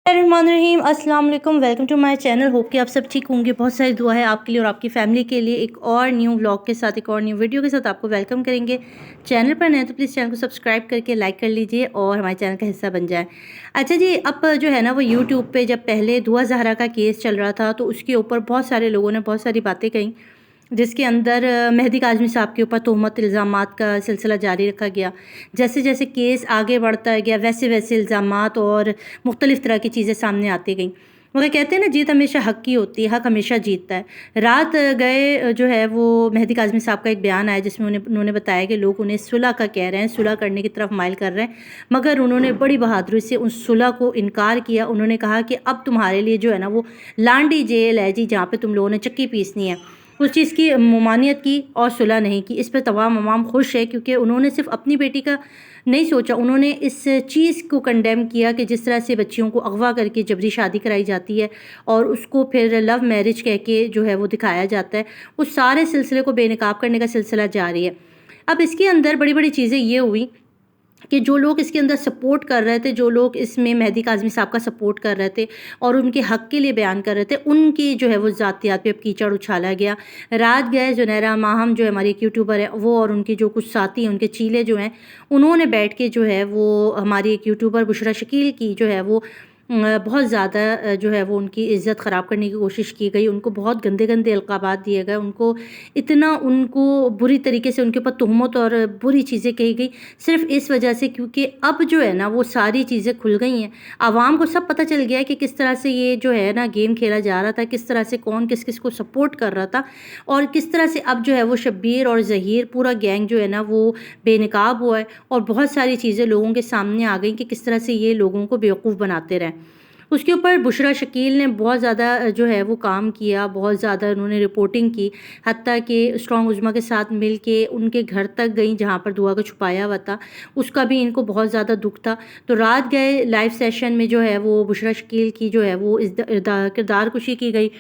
रहीम अस्सलाम वालेकुम। Welcome to my channel. Hope कि आप सब ठीक होंगे। बहुत सारी दुआ है आपके लिए और आपकी फैमिली के लिए। एक और न्यू व्लॉग के साथ, एक और न्यू वीडियो के साथ आपको वेलकम करेंगे। चैनल पर नए तो प्लीज़ चैनल को सब्सक्राइब करके लाइक कर लीजिए और हमारे चैनल का हिस्सा बन जाए। अच्छा जी, अब जो है ना वो यूट्यूब पे जब पहले दुआ ज़हरा का केस चल रहा था तो उसके ऊपर बहुत सारे लोगों ने बहुत सारी बातें कहीं, जिसके अंदर मेहदी काज़मी साहब के ऊपर तोहमत इल्ज़ामात का सिलसिला जारी रखा गया। जैसे जैसे केस आगे बढ़ता गया वैसे वैसे इल्ज़ामात और मुख्तलिफ़ तरह की चीज़ें सामने आती गईं। मगर कहते हैं ना, जीत हमेशा हक़ की होती है, हक़ हमेशा जीतता है। रात गए जो है वो मेहदी काज़मी साहब का एक बयान आया जिसमें उन्होंने बताया कि लोग उन्हें सुलह का कह रहे हैं, सुलह करने की तरफ माइल कर रहे हैं, मगर उन्होंने बड़ी बहादुरी से उस सुलह को इनकार किया। उन्होंने कहा कि अब तुम्हारे लिए जो है ना वो लांडी जेल है जी, जहाँ पे तुम लोगों ने चक्की पीसनी है। उस चीज़ की ममानियत की और सुलह नहीं की। इस पर तमाम अवाम खुश है क्योंकि उन्होंने सिर्फ अपनी बेटी का नहीं सोचा, उन्होंने इस चीज़ को कंडेम किया कि जिस तरह से बच्चियों को अगवा करके जबरी शादी कराई जाती है और उसको फिर लव मैरिज कह के जो है वो दिखाया जाता है। उस सारे सिलसिले को बेनकाब करने का सिलसिला जारी है। अब इसके अंदर बड़ी बड़ी चीज़ें ये हुई कि जो लोग इसके अंदर सपोर्ट कर रहे थे, जो लोग इसमें मेहदी काज़मी साहब का सपोर्ट कर रहे थे और उनके हक़ के लिए बयान कर रहे थे, उनकी जो है वो ज़ातियात पे अब कीचड़ उछाला गया। रात गए जुनैरा माहम जो हमारी एक यूट्यूबर है, वो और उनके जो कुछ साथी हैं, उनके चीले जो हैं, उन्होंने बैठ के जो है वो हमारी एक यूट्यूबर बुशरा शकील की जो है वो बहुत ज़्यादा जो है वो उनकी इज़्ज़त ख़राब करने की कोशिश की गई। उनको बहुत गंदे गंदे अलक़ाबात दिए गए, उनको बुरी तरीके से उनके ऊपर तुहमत और बुरी चीज़ें कही गई, सिर्फ़ इस वजह से क्योंकि अब जो है ना वो सारी चीज़ें खुल गई हैं। आवाम को सब पता चल गया है कि किस तरह से ये जो है ना गेम खेला जा रहा था, किस तरह से कौन किस किस को सपोर्ट कर रहा था और किस तरह से अब जो है वो शब्बीर और ज़हीर पूरा गैंग जो है ना वो बेनकाब हुआ है और बहुत सारी चीज़ें लोगों के सामने आ गई कि किस तरह से ये लोगों को बेवकूफ़ बनाते रहें। उसके ऊपर बुशरा शकील ने बहुत ज़्यादा जो है वो काम किया, बहुत ज़्यादा उन्होंने रिपोर्टिंग की, हत्ता कि स्ट्रॉन्ग उज़्मा के साथ मिल के उनके घर तक गई जहाँ पर दुआ को छुपाया हुआ था। उसका भी इनको बहुत ज़्यादा दुख था। तो रात गए लाइव सेशन में जो है वो बुशरा शकील की जो है वो किरदार कुशी की गई,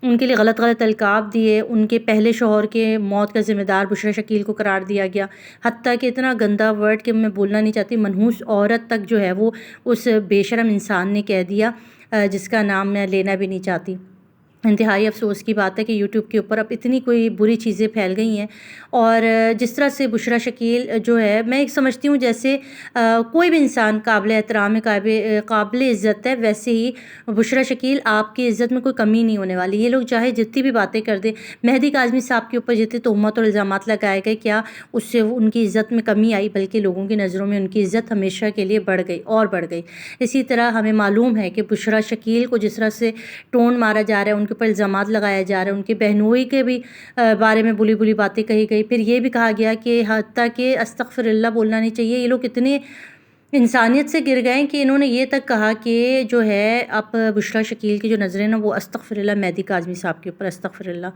उनके लिए गलत गलत अलक़ाब दिए, उनके पहले शौहर के मौत का ज़िम्मेदार बुशरा शकील को करार दिया गया। हत्ता कि इतना गंदा वर्ड कि मैं बोलना नहीं चाहती, मनहूस औरत तक जो है वो उस बेशरम इंसान ने कह दिया, जिसका नाम मैं लेना भी नहीं चाहती। इंतहाई अफ़सोस की बात है कि यूट्यूब के ऊपर अब इतनी कोई बुरी चीज़ें फैल गई हैं और जिस तरह से बुशरा शकील जो है, मैं एक समझती हूँ जैसे कोई भी इंसान काबिल एहतराम है, काबिल इज़्ज़त है, वैसे ही बुशरा शकील आपकी इज़्ज़त में कोई कमी नहीं होने वाली। ये लोग चाहे जितनी भी बातें कर दें, मेहदी काज़मी साहब के ऊपर जितने तोहमत और इल्ज़ामात लगाए गए, क्या उससे उनकी इज़्ज़त में कमी आई, बल्कि लोगों की नज़रों में उनकी इज़्ज़त हमेशा के लिए बढ़ गई और बढ़ गई। इसी तरह हमें मालूम है कि बुशरा शकील को जिस तरह से टोन मारा जा रहा है, उनके ऊपर इल्ज़ामात लगाया जा रहा है, उनके बहनोई के भी बारे में बुरी बुरी बातें कही गई। फिर ये भी कहा गया कि हत्ता कि अस्तग़फ़िरुल्लाह बोलना नहीं चाहिए। ये लोग इतने इंसानियत से गिर गए कि इन्होंने ये तक कहा कि जो है अब बुशरा शकील की जो नज़रें ना वो अस्तग़फ़िरुल्लाह मेहदी काज़मी साहब के ऊपर अस्तग़फ़िरुल्लाह।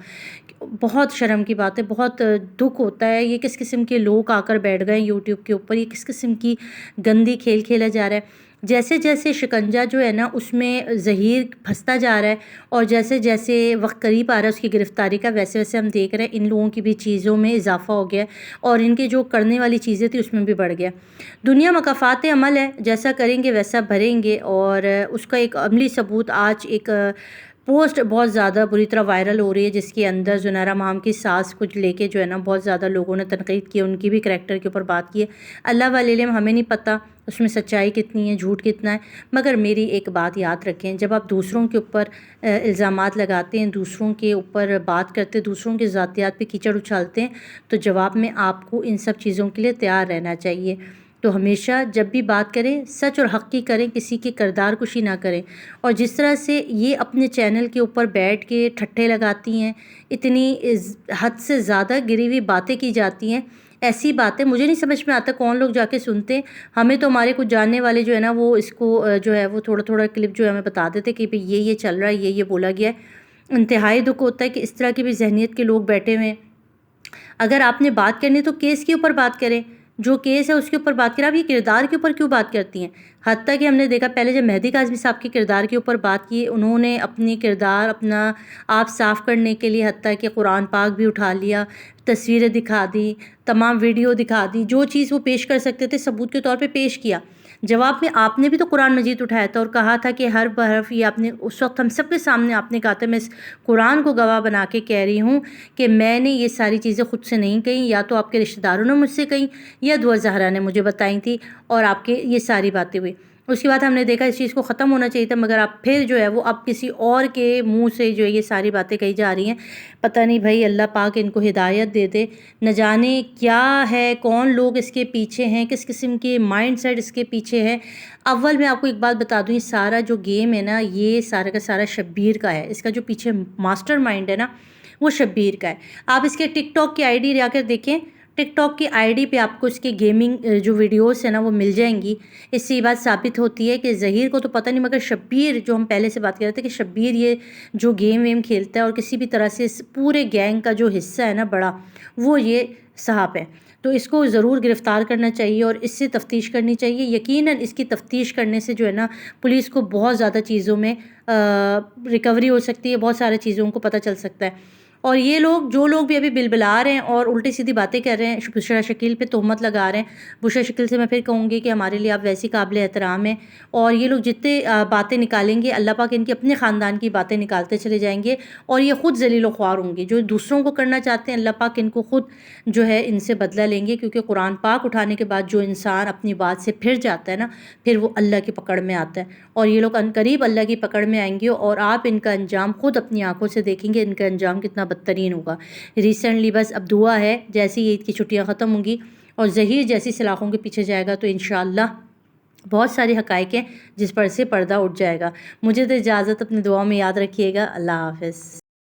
बहुत शर्म की बात है, बहुत दुख होता है। ये किस किस्म के लोग आकर बैठ गए यूट्यूब के ऊपर, ये किस किस्म की गंदी खेल खेला जा रहा है। जैसे जैसे शिकंजा जो है ना उसमें ज़हीर फंसता जा रहा है और जैसे जैसे वक्त करीब आ रहा है उसकी गिरफ़्तारी का, वैसे वैसे हम देख रहे हैं इन लोगों की भी चीज़ों में इजाफ़ा हो गया और इनके जो करने वाली चीज़ें थी उसमें भी बढ़ गया। दुनिया मकाफ़ात अमल है, जैसा करेंगे वैसा भरेंगे और उसका एक अमली सबूत आज एक पोस्ट बहुत ज़्यादा बुरी तरह वायरल हो रही है, जिसके अंदर ज़ुनैरा माम की सास कुछ लेके जो है ना बहुत ज़्यादा लोगों ने तनक़ीद की, उनकी भी करैक्टर के ऊपर बात की है। अल्लाह वाल इल्म, हमें नहीं पता उसमें सच्चाई कितनी है, झूठ कितना है, मगर मेरी एक बात याद रखें, जब आप दूसरों के ऊपर इल्ज़ामात लगाते हैं, दूसरों के ऊपर बात करते हैं, दूसरों की ज़ातियात पे कीचड़ उछालते हैं, तो जवाब में आपको इन सब चीज़ों के लिए तैयार रहना चाहिए। तो हमेशा जब भी बात करें सच और हक़ की करें, किसी की किरदार कुशी ना करें। और जिस तरह से ये अपने चैनल के ऊपर बैठ के ठट्ठे लगाती हैं, इतनी हद से ज़्यादा गिरी हुई बातें की जाती हैं, ऐसी बातें मुझे नहीं समझ में आता कौन लोग जाके सुनते हैं। हमें तो हमारे कुछ जानने वाले जो है ना वो इसको जो है वो थोड़ा थोड़ा क्लिप जो है हमें बता देते कि भाई ये चल रहा है, ये बोला गया है। इंतहाई दुख होता है कि इस तरह की भी जहनीत के लोग बैठे हुए हैं। अगर आपने बात करनी है तो केस के ऊपर बात करें, जो केस है उसके ऊपर बात करें। आप ये किरदार के ऊपर क्यों बात करती हैं? हत्ता कि हमने देखा पहले जब मेहदी काज़मी साहब के किरदार के ऊपर बात की, उन्होंने अपनी किरदार अपना आप साफ़ करने के लिए हत्ता कि कुरान पाक भी उठा लिया, तस्वीरें दिखा दी, तमाम वीडियो दिखा दी, जो चीज़ वो पेश कर सकते थे सबूत के तौर पे पेश किया। جواب میں آپ نے بھی تو قرآن مجید اٹھایا تھا اور کہا تھا کہ ہر بحرف یہ آپ نے اس وقت ہم سب کے سامنے آپ نے کہا تھا، میں اس قرآن کو گواہ بنا کے کہہ رہی ہوں کہ میں نے یہ ساری چیزیں خود سے نہیں کہیں، یا تو آپ کے رشتہ داروں نے مجھ سے کہیں یا دعا زہرا نے مجھے بتائی تھی، اور آپ کے یہ ساری باتیں ہوئی۔ اس کے بعد ہم نے دیکھا اس چیز کو ختم ہونا چاہیے تھا، مگر آپ پھر جو ہے وہ اب کسی اور کے منہ سے جو ہے یہ ساری باتیں کہی جا رہی ہیں۔ پتہ نہیں بھائی، اللہ پاک ان کو ہدایت دے دے، نہ جانے کیا ہے، کون لوگ اس کے پیچھے ہیں، کس قسم کے مائنڈ سیٹ اس کے پیچھے ہے۔ اول میں آپ کو ایک بات بتا دوں، یہ سارا جو گیم ہے نا، یہ سارا کا سارا شبیر کا ہے، اس کا جو پیچھے ماسٹر مائنڈ ہے نا وہ شبیر کا ہے۔ آپ اس کے ٹک ٹاک کی آئی ڈی جا کر دیکھیں، ٹک ٹاک کی آئی ڈی پہ آپ کو اس کے گیمنگ جو ویڈیوز ہیں نا وہ مل جائیں گی۔ اس سے یہ بات ثابت ہوتی ہے کہ ظہیر کو تو پتہ نہیں، مگر شبیر جو ہم پہلے سے بات کر رہے تھے کہ شبیر یہ جو گیم ویم کھیلتا ہے اور کسی بھی طرح سے اس پورے گینگ کا جو حصہ ہے نا بڑا، وہ یہ صاحب ہے۔ تو اس کو ضرور گرفتار کرنا چاہیے اور اس سے تفتیش کرنی چاہیے۔ یقیناً اس کی تفتیش کرنے سے جو ہے نا پولیس کو بہت زیادہ چیزوں میں ریکوری ہو سکتی ہے، بہت سارے چیزوں کو پتہ چل سکتا ہے۔ اور یہ لوگ جو لوگ بھی ابھی بلبلا رہے ہیں اور الٹی سیدھی باتیں کر رہے ہیں، بشریٰ شکیل پہ تہمت لگا رہے ہیں، بشریٰ شکیل سے میں پھر کہوں گی کہ ہمارے لیے آپ ویسی قابل احترام ہیں، اور یہ لوگ جتنے باتیں نکالیں گے اللہ پاک ان کی اپنے خاندان کی باتیں نکالتے چلے جائیں گے، اور یہ خود ذلیل و خوار ہوں گے۔ جو دوسروں کو کرنا چاہتے ہیں اللہ پاک ان کو خود جو ہے ان سے بدلہ لیں گے، کیونکہ قرآن پاک اٹھانے کے بعد جو انسان اپنی بات سے پھر جاتا ہے نا، پھر وہ اللہ کی پکڑ میں آتا ہے، اور یہ لوگ عنقریب اللہ کی پکڑ میں آئیں گے، اور آپ ان کا انجام خود اپنی آنکھوں سے دیکھیں گے، ان کا انجام کتنا بدترین ہوگا۔ ریسنٹلی بس اب دعا ہے جیسی عید کی چھٹیاں ختم ہوں گی اور ظہیر جیسی سلاخوں کے پیچھے جائے گا تو انشاءاللہ بہت ساری حقائق ہیں جس پر سے پردہ اٹھ جائے گا۔ مجھے تو اجازت، اپنی دعاؤں میں یاد رکھیے گا۔ اللہ حافظ۔